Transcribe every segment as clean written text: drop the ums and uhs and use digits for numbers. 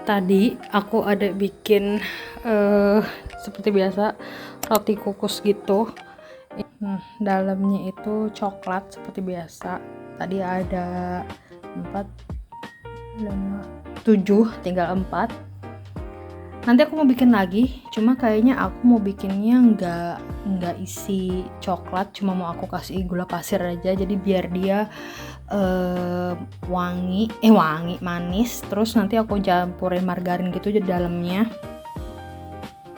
Tadi aku ada bikin seperti biasa roti kukus gitu. Dalamnya itu coklat seperti biasa. Tadi ada 4, 5, 7, tinggal 4. Nanti aku mau bikin lagi, cuma kayaknya aku mau bikinnya nggak isi coklat, cuma mau aku kasih gula pasir aja, jadi biar dia wangi, manis. Terus nanti aku campurin margarin gitu di dalamnya.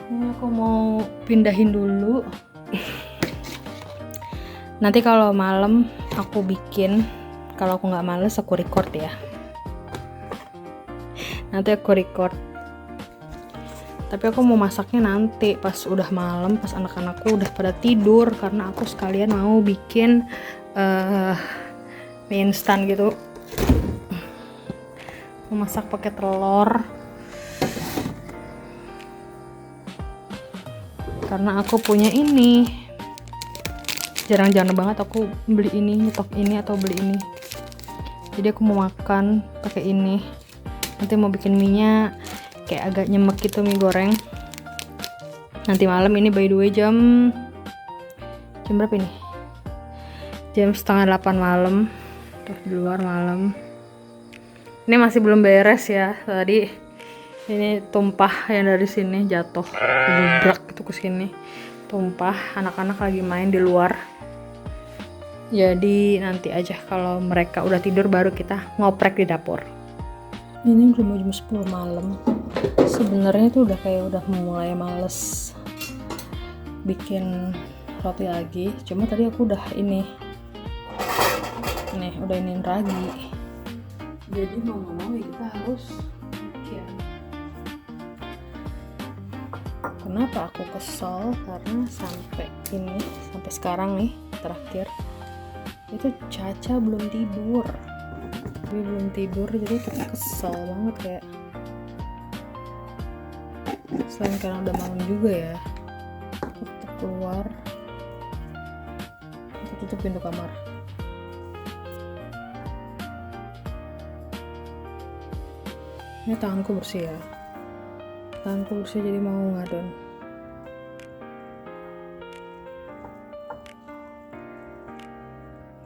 Ini aku mau pindahin dulu. Nanti kalau malam aku bikin, kalau aku nggak males aku record ya. Nanti aku record. Tapi aku mau masaknya nanti pas udah malam, pas anak-anakku udah pada tidur, karena aku sekalian mau bikin mie instan gitu. Mau masak pakai telur. Karena aku punya ini. Jarang-jarang banget aku beli ini, nyetok ini atau beli ini. Jadi aku mau makan pakai ini. Nanti mau bikin mie-nya kayak agak nyemek gitu, mie goreng. Nanti malam ini, by the way, jam berapa ini? Jam 7:30 malam. Terus di luar malam. Ini masih belum beres ya. Tadi ini tumpah yang dari sini jatuh, gebrak gitu ke sini. Tumpah, anak-anak lagi main di luar. Jadi nanti aja kalau mereka udah tidur baru kita ngoprek di dapur. Ini udah mau jam 10 malam. Sebenarnya tuh udah mulai males bikin roti lagi. Cuma tadi aku udah udah iniin ragi. Jadi mau nggak mau ya kita harus bikin. Kenapa aku kesel? Karena sampai sekarang nih terakhir itu Caca belum tidur. Dia belum tidur, jadi kita kesel banget kayak. Selain karena udah malam juga ya, aku tetap keluar, aku tutup pintu kamar. Ini tanganku bersih ya, jadi mau ngadon.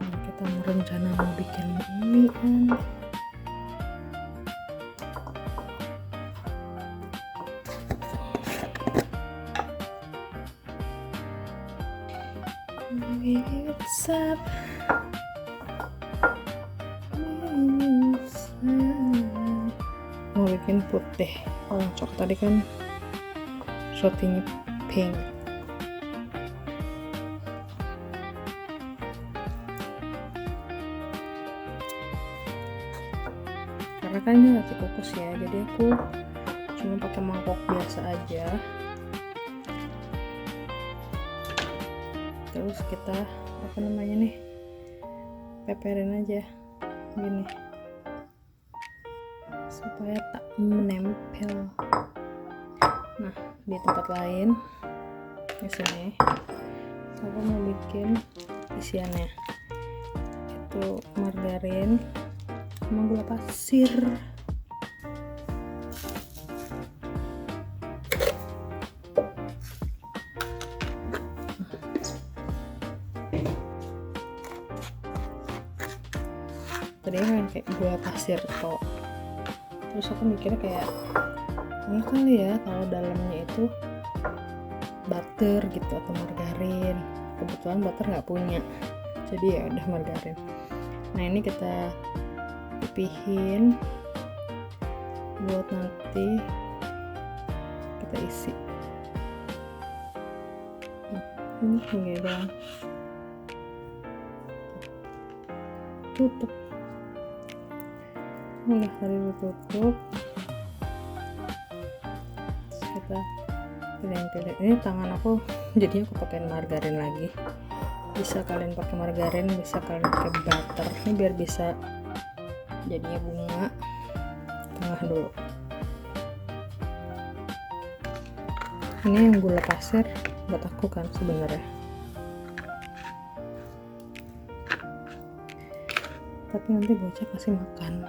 Kita rencana mau bikin mie kan. What's up? Mau bikin putih. Kalau coklat tadi kan rotinya pink. Karena kan ini roti kukus ya, jadi aku cuma pakai mangkok biasa aja. Terus kita peperin aja gini supaya tak menempel. Nah, di tempat lain di sini aku mau bikin isiannya itu margarin sama gula pasir. Tadi kan kayak gula pasir kok. Terus aku mikirnya kayak enak kali ya kalau dalamnya itu butter gitu atau margarin. Kebetulan butter nggak punya, jadi ya udah margarin. Nah, ini kita pipihin buat nanti kita isi. Ini gini dong. Tutup. Udah tadi ditutup. Terus kita pilih. Ini tangan aku jadinya aku pakai margarin lagi. Bisa kalian pakai margarin, bisa kalian pakai butter. Ini biar bisa jadinya bunga. Tengah dulu. Ini yang gula pasir buat aku kan sebenarnya. Tapi nanti bocah pasti makan.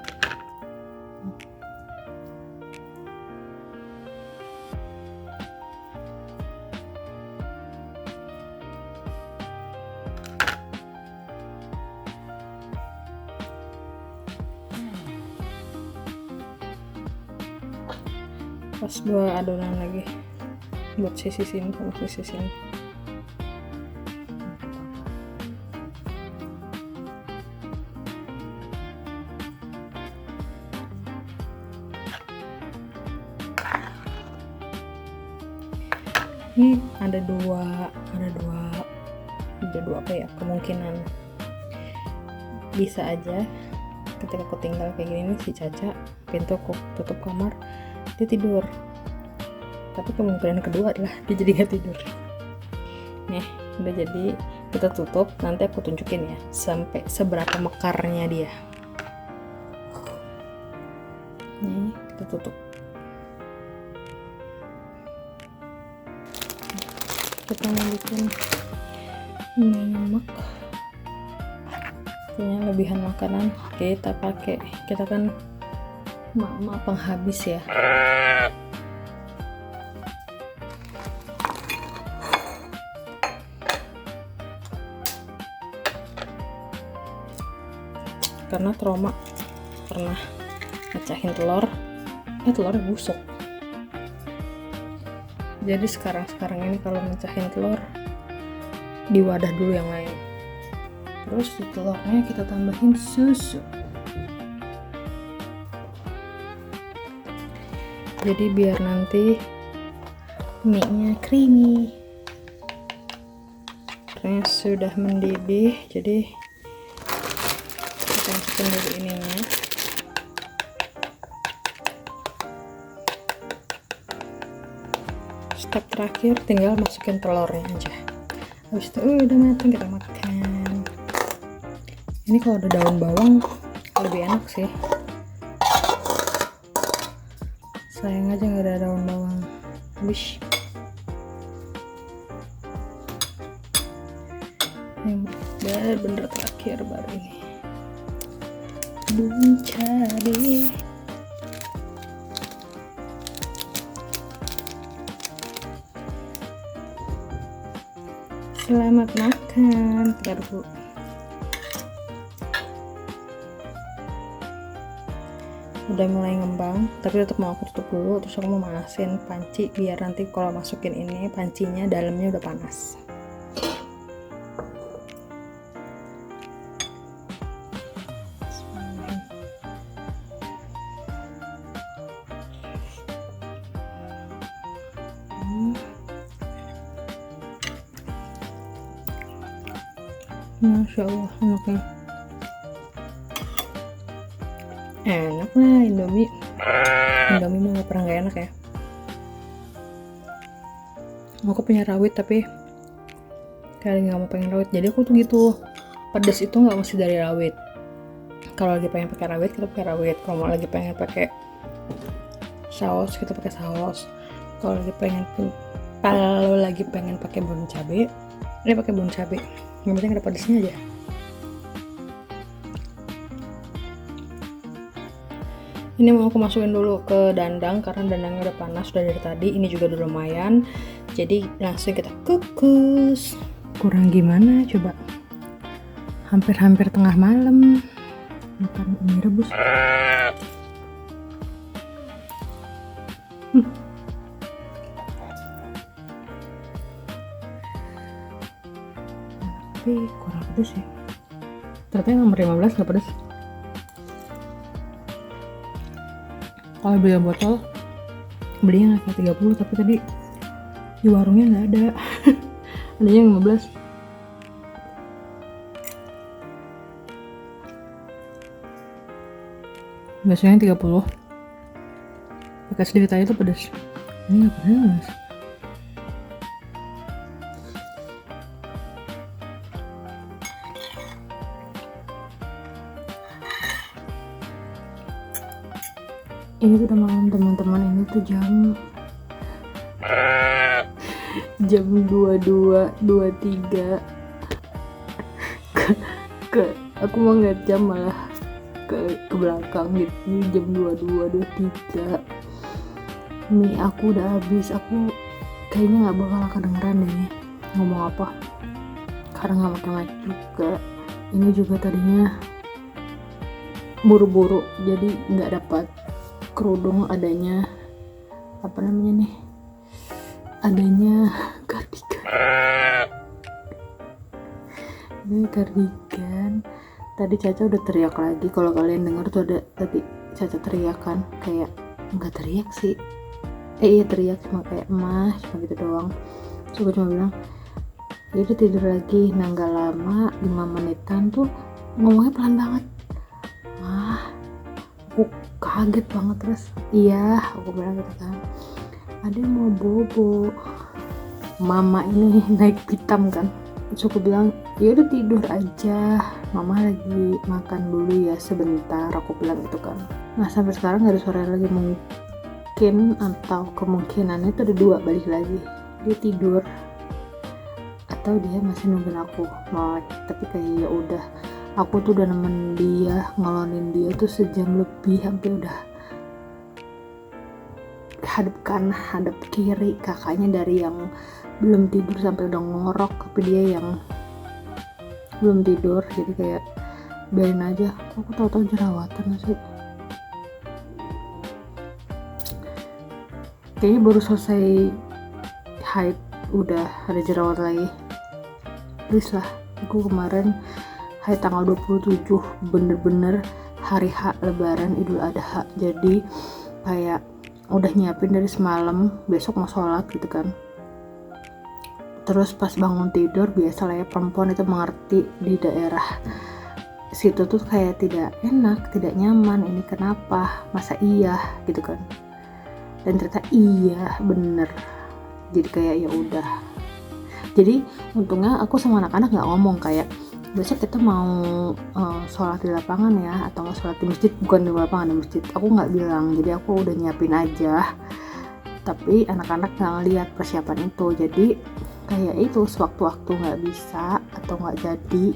pas 2 adonan lagi buat sisi sini sama sisi sini. Ini ada dua apa ya, kemungkinan bisa aja ketika aku tinggal kayak gini nih, si Caca pintu aku tutup kamar dia tidur, tapi kemungkinan kedua adalah dia jadi gak tidur. Nih udah jadi, kita tutup, nanti aku tunjukin ya sampai seberapa mekarnya dia. Nih kita tutup, kita mau bikin mie nyemek punya lebihan makanan kita pakai, kita kan mama penghabis ya. Karena trauma pernah mecahin telurnya busuk. Jadi sekarang ini kalau mecahin telur di wadah dulu yang lain, terus di telurnya kita tambahin susu, jadi biar nanti mie nya creamy. Ternyata sudah mendidih, jadi kita masukin dulu ininya. Step terakhir tinggal masukin telurnya aja. Habis itu udah matang, kita makan. Ini kalau ada daun bawang lebih enak sih. Sayang aja nggak ada daun bawang. Wish. Yang bener-bener terakhir baru ini. Bumbu cabai. Selamat makan. Kita dulu. Udah mulai ngembang, tapi tetap mau aku tutup dulu. Terus aku mau manasin panci biar nanti kalau masukin ini pancinya dalamnya udah panas. Masya Allah, enaknya. Enak lah Indomie mah gak pernah gak enak ya. Aku punya rawit tapi kali nggak mau pengen rawit, jadi aku tuh gitu, pedas itu nggak mesti dari rawit. Kalau lagi pengen pakai rawit kita pakai rawit, kalau lagi pengen pakai saus kita pakai saus, kalau lagi pengen pakai bawang cabai ini pakai bawang cabai, yang penting ada pedasnya aja. Ini mau aku masukin dulu ke dandang karena dandangnya udah panas sudah dari tadi. Ini juga udah lumayan, jadi langsung kita kukus. Kurang gimana coba, hampir tengah malam makan mie rebus. Tapi kurang pedas ya, ternyata yang nomor 15 gak pedas. Kalau beli yang botol belinya kayak 30, tapi tadi di warungnya nggak ada. Adanya yang 15. Biasanya 30. Pakai sedikit aja tuh pedas. Ini nggak pedas. Ini tuh udah malam teman-teman, ini tuh jam 22:23 aku mau ngeliat jam malah ke belakang gitu. Ini jam 22:23, mie aku udah habis. Aku kayaknya nggak bakal kedengeran deh ngomong apa karena nggak pakai mic juga. Ini juga tadinya buru-buru jadi nggak dapat kerudung, adanya apa namanya nih, adanya kardigan. Ini kardigan. Tadi Caca udah teriak lagi. Kalau kalian dengar tuh ada tadi Caca teriak kan, kayak nggak teriak sih. Iya teriak, cuma kayak emas, cuma gitu doang. Terus gue cuma bilang, ya udah tidur lagi. Nah nggak lama, 5 menitan tuh ngomongnya pelan banget. Wah, aku kaget banget. Terus iya, aku bilang gitu kan, ada yang mau bobo. Mama ini naik pitam kan. Terus aku bilang, ya udah tidur aja, mama lagi makan dulu ya sebentar, aku bilang gitu kan. Nah sampai sekarang nggak ada suara lagi. Mungkin atau kemungkinannya itu ada dua, balik lagi dia tidur atau dia masih nungguin aku melek. Tapi kayak ya udah, aku tuh udah nemenin dia, ngelonin dia tuh sejam lebih, sampai udah hadap kanan hadap kiri, kakaknya dari yang belum tidur sampai udah ngorok, tapi dia yang belum tidur. Jadi kayak biarin aja. Aku tahu-tahu jerawatan sih, kayaknya baru selesai haid udah ada jerawat lagi. Please lah, aku kemarin haid tanggal 27, bener-bener hari H lebaran Idul Adha. Jadi kayak udah nyiapin dari semalam, besok mau sholat gitu kan. Terus pas bangun tidur, biasa lah ya perempuan itu mengerti, di daerah situ tuh kayak tidak enak, tidak nyaman. Ini kenapa, masa iya gitu kan. Dan ternyata iya bener. Jadi kayak ya udah. Jadi untungnya aku sama anak-anak nggak ngomong kayak besok kita mau sholat di lapangan ya, atau nggak sholat di masjid. Bukan di lapangan, di masjid. Aku nggak bilang. Jadi aku udah nyiapin aja. Tapi anak-anak nggak ngeliat persiapan itu. Jadi kayak itu sewaktu-waktu nggak bisa atau nggak jadi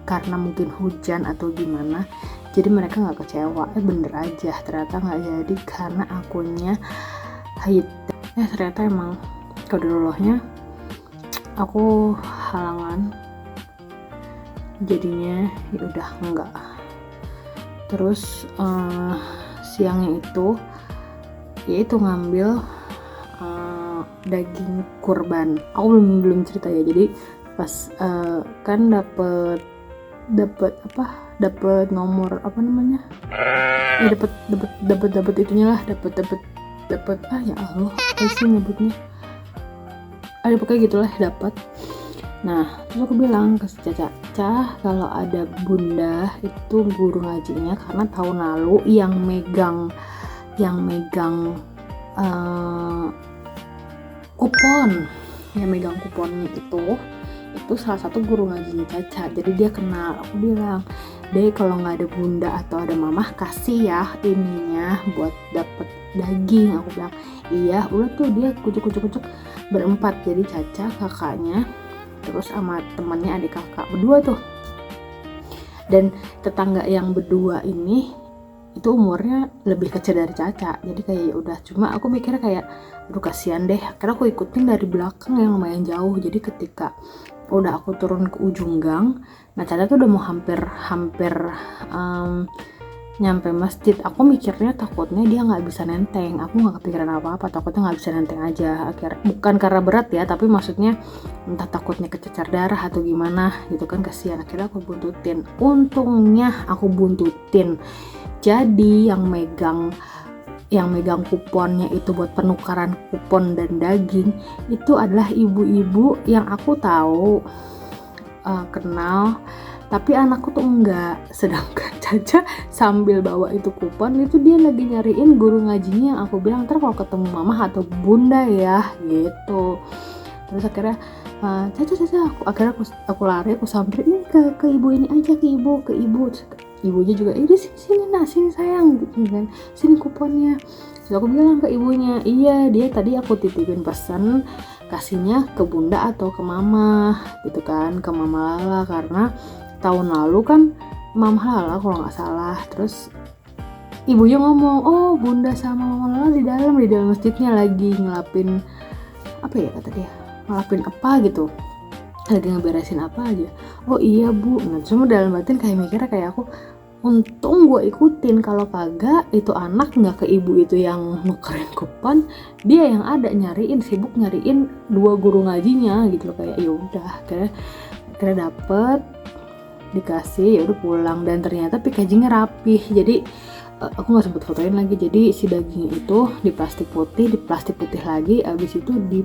karena mungkin hujan atau gimana, jadi mereka nggak kecewa. Bener aja ternyata nggak jadi karena akunnya haid. Ternyata emang qadarullohnya aku halangan, jadinya ya udah enggak. Terus siangnya itu yaitu ngambil daging kurban. Aku belum cerita ya. Jadi pas kan dapet nomor apa namanya? Ya dapet itunya lah, dapet ya Allah, apa sih nyebutnya? Ada pokoknya gitulah, dapat. Nah, terus aku bilang ke Caca, kalau ada bunda itu guru ngajinya, karena tahun lalu yang megang kuponnya itu salah satu guru ngajinya Caca. Jadi dia kenal. Aku bilang, deh kalau nggak ada bunda atau ada mamah, kasih ya ininya buat dapet daging. Aku bilang iya. Udah tuh dia kucuk berempat, jadi Caca, kakaknya, terus sama temannya adik kakak berdua tuh. Dan tetangga yang berdua ini itu umurnya lebih kecil dari Caca. Jadi kayak ya udah, cuma aku mikirnya kayak aduh kasihan deh, karena aku ikutin dari belakang yang lumayan jauh. Jadi ketika udah aku turun ke ujung gang, nah Caca tuh udah mau hampir nyampe masjid. Aku mikirnya takutnya dia nggak bisa nenteng. Aku nggak kepikiran apa-apa, takutnya nggak bisa nenteng aja. Akhirnya bukan karena berat ya, tapi maksudnya entah takutnya kececar darah atau gimana gitu kan, kasihan. Akhirnya aku buntutin. Untungnya aku buntutin. Jadi yang megang kuponnya itu buat penukaran kupon dan daging itu adalah ibu-ibu yang aku tahu, kenal, tapi anakku tuh enggak. Sedangkan Caca sambil bawa itu kupon itu dia lagi nyariin guru ngajinya yang aku bilang ntar kalau ketemu mama atau bunda ya gitu. Terus akhirnya Caca aku lari, aku samperin ke ibu ini aja, ke ibu. Terus ibunya juga, sini sayang gitu kan, sini kuponnya. Terus aku bilang ke ibunya, iya dia tadi aku titipin pesan kasihnya ke bunda atau ke mama gitu kan, ke mama Lala, karena tahun lalu kan mama Lala kalau nggak salah. Terus ibunya ngomong, oh bunda sama mama Lala di dalam masjidnya lagi ngelapin apa ya kata dia, ngelapin apa gitu, lagi ngeberesin apa aja. Oh iya bu. Nah cuma dalam batin kayak mikirnya kayak aku, untung gue ikutin, kalau kagak itu anak nggak ke ibu itu yang nukerin kupon, dia yang ada sibuk nyariin 2 guru ngajinya gitu loh. Kayak ya udah kira dapet, dikasih, ya udah pulang. Dan ternyata packagingnya rapih, jadi aku nggak sempet fotoin lagi. Jadi si dagingnya itu di plastik putih lagi, abis itu di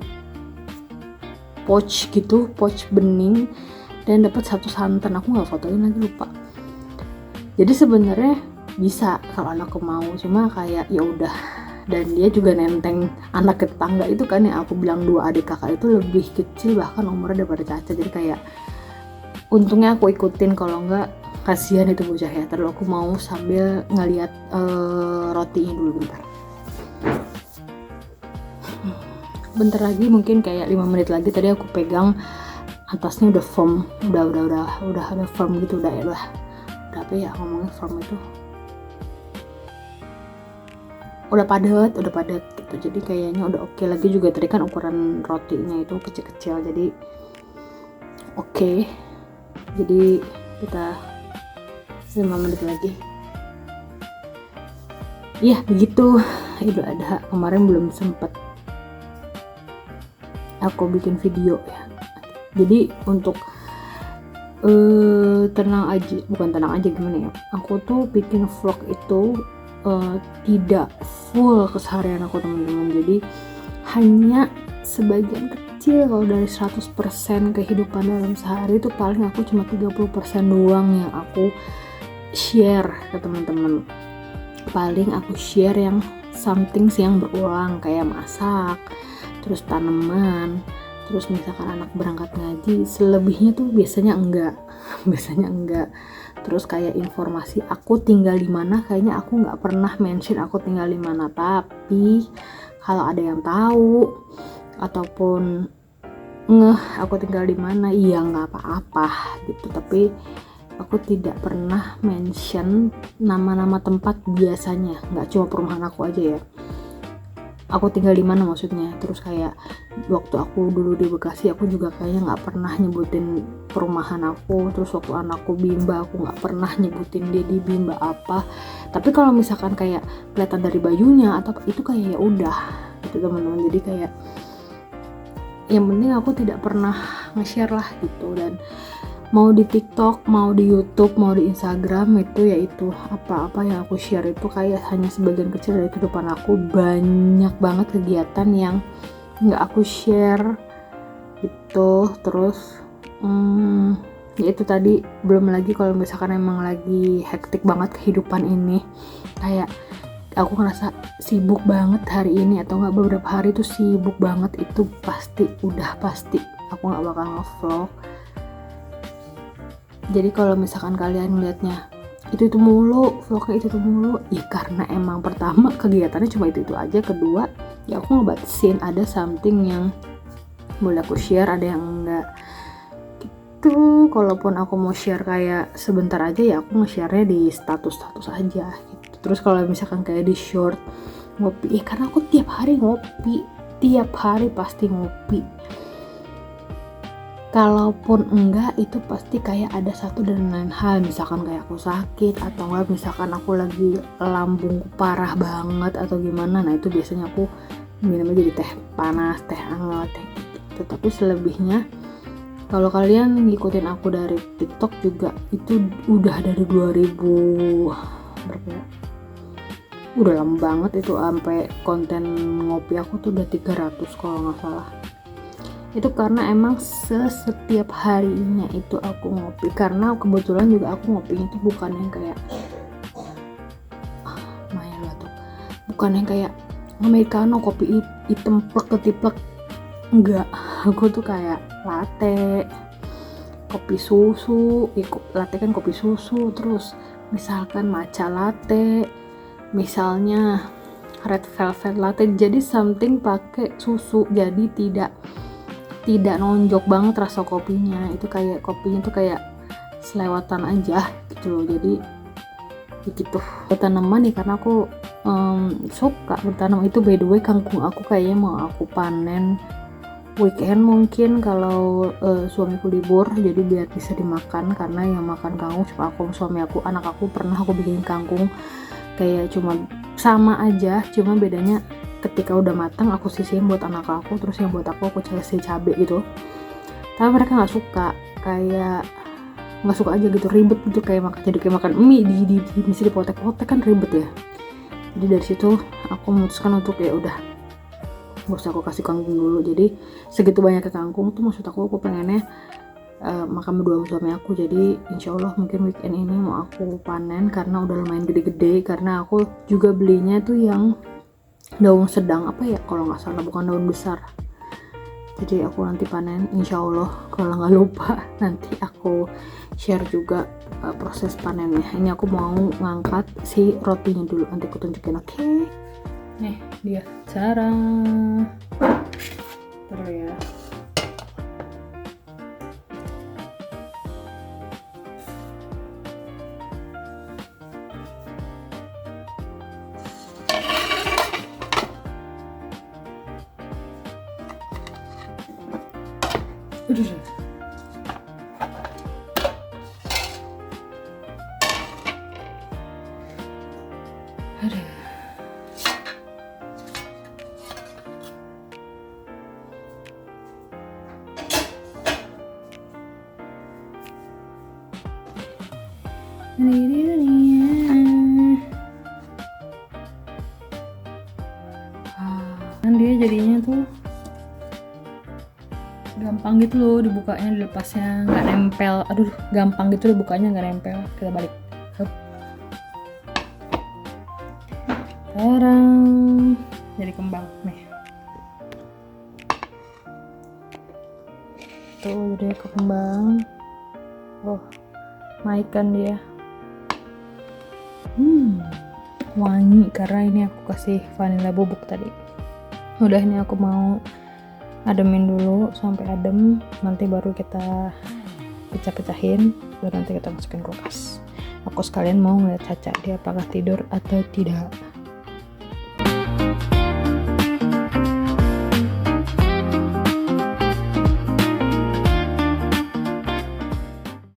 pouch gitu, pouch bening, dan dapat 1 santan. Aku nggak fotoin lagi, lupa. Jadi sebenarnya bisa kalau anakku mau, cuma kayak ya udah. Dan dia juga nenteng anak tetangga itu kan, yang aku bilang 2 adik kakak itu lebih kecil bahkan umurnya daripada Caca. Jadi kayak untungnya aku ikutin, kalau enggak kasihan itu bocah ya. Terus aku mau sambil ngeliat rotinya dulu bentar lagi, mungkin kayak 5 menit lagi. Tadi aku pegang atasnya udah firm, udah firm gitu, udah apa ya ngomongnya, firm itu udah padat gitu. Jadi kayaknya udah oke lagi. Juga tadi kan ukuran rotinya itu kecil-kecil, jadi oke. Jadi kita 5 menit lagi. Ya begitu Idul Adha. Kemarin belum sempet aku bikin video ya. Jadi untuk tenang aja gimana ya, aku tuh bikin vlog itu tidak full keseharian aku teman-teman. Jadi hanya sebagian kecil. Kalau dari 100% kehidupan dalam sehari itu paling aku cuma 30% doang yang aku share ke teman-teman. Paling aku share yang something yang berulang, kayak masak, terus tanaman, terus misalkan anak berangkat ngaji. Selebihnya tuh biasanya enggak. Terus kayak informasi aku tinggal di mana, kayaknya aku nggak pernah mention aku tinggal di mana. Tapi kalau ada yang tahu ataupun ngeh aku tinggal di mana, iya nggak apa-apa gitu. Tapi aku tidak pernah mention nama-nama tempat biasanya, nggak cuma perumahan aku aja ya. Aku tinggal di mana maksudnya. Terus kayak waktu aku dulu di Bekasi, aku juga kayaknya nggak pernah nyebutin perumahan aku. Terus waktu anakku Bimba, aku nggak pernah nyebutin dia di Bimba apa. Tapi kalau misalkan kayak kelihatan dari bajunya atau itu kayak ya udah gitu teman-teman. Jadi kayak yang penting aku tidak pernah nge-share lah gitu. Dan mau di TikTok, mau di YouTube, mau di Instagram, itu yaitu apa-apa yang aku share itu kayak hanya sebagian kecil dari kehidupan aku. Banyak banget kegiatan yang nggak aku share gitu. Terus ya itu tadi, belum lagi kalau misalkan emang lagi hektik banget kehidupan ini, kayak aku ngerasa sibuk banget hari ini atau nggak beberapa hari itu sibuk banget, itu pasti aku nggak bakal nge-vlog. Jadi kalau misalkan kalian ngeliatnya itu mulu, vlognya itu mulu, ya karena emang pertama kegiatannya cuma itu aja. Kedua ya aku ngebatasin, ada something yang boleh aku share, ada yang enggak gitu. Kalaupun aku mau share kayak sebentar aja, ya aku nge-share-nya di status aja gitu. Terus kalau misalkan kayak di short ngopi, ya karena aku tiap hari pasti ngopi. Kalaupun enggak, itu pasti kayak ada satu dan lain hal. Misalkan kayak aku sakit, atau enggak misalkan aku lagi lambungku parah banget atau gimana. Nah itu biasanya aku minumnya jadi teh panas, teh hangat, teh gitu. Tapi selebihnya, kalau kalian ngikutin aku dari TikTok juga, itu udah dari 2000 berapa ya? Udah lama banget itu, sampai konten ngopi aku tuh udah 300 kalau nggak salah. Itu karena emang setiap harinya itu aku ngopi. Karena kebetulan juga aku ngopinya itu bukan yang kayak bukan yang kayak americano, kopi hitam plek ketiplek, enggak. Aku tuh kayak latte, kopi susu, latte kan kopi susu, terus misalkan matcha latte, misalnya red velvet latte, jadi something pakai susu, jadi tidak nonjok banget rasa kopinya. Itu kayak kopinya tuh kayak selewatan aja gitu loh. Jadi begitu. Tanaman nih, karena aku suka bertanam. Itu by the way kangkung aku kayaknya mau aku panen weekend mungkin kalau suamiku libur, jadi biar bisa dimakan, karena yang makan kangkung cuma aku, suami aku, anak aku. Pernah aku bikin kangkung kayak cuma sama aja, cuma bedanya ketika udah matang aku sisihin buat anak aku, terus yang buat aku kasih cabai gitu. Tapi mereka nggak suka, kayak nggak suka aja gitu, ribet gitu, kayak makan mie mesti dipotek-potek kan ribet ya. Jadi dari situ aku memutuskan untuk ya udah nggak usah aku kasih kangkung dulu. Jadi segitu banyaknya kangkung tuh, maksud aku pengennya makan berdua sama suami aku. Jadi insya Allah mungkin weekend ini mau aku panen, karena udah lumayan gede-gede, karena aku juga belinya tuh yang daun sedang apa ya kalau nggak salah, bukan daun besar. Jadi aku nanti panen insya Allah, kalau nggak lupa nanti aku share juga proses panennya. Ini aku mau ngangkat si rotinya dulu, nanti aku tunjukin. Oke, nih dia cara terus ya. Aduh. Kan dia jadinya tuh gampang gitu loh dibukanya, dilepasnya nggak nempel. Aduh, gampang gitu dibukanya nggak nempel. Kita balik. Tarang, jadi kembang nih. Tuh dia kembang. Oh, naik kan dia. Wangi karena ini aku kasih vanilla bubuk tadi. Udah, ini aku mau ademin dulu sampai adem, nanti baru kita pecah-pecahin, baru nanti kita masukin kulkas. Aku sekalian mau ngeliat Caca dia apakah tidur atau tidak.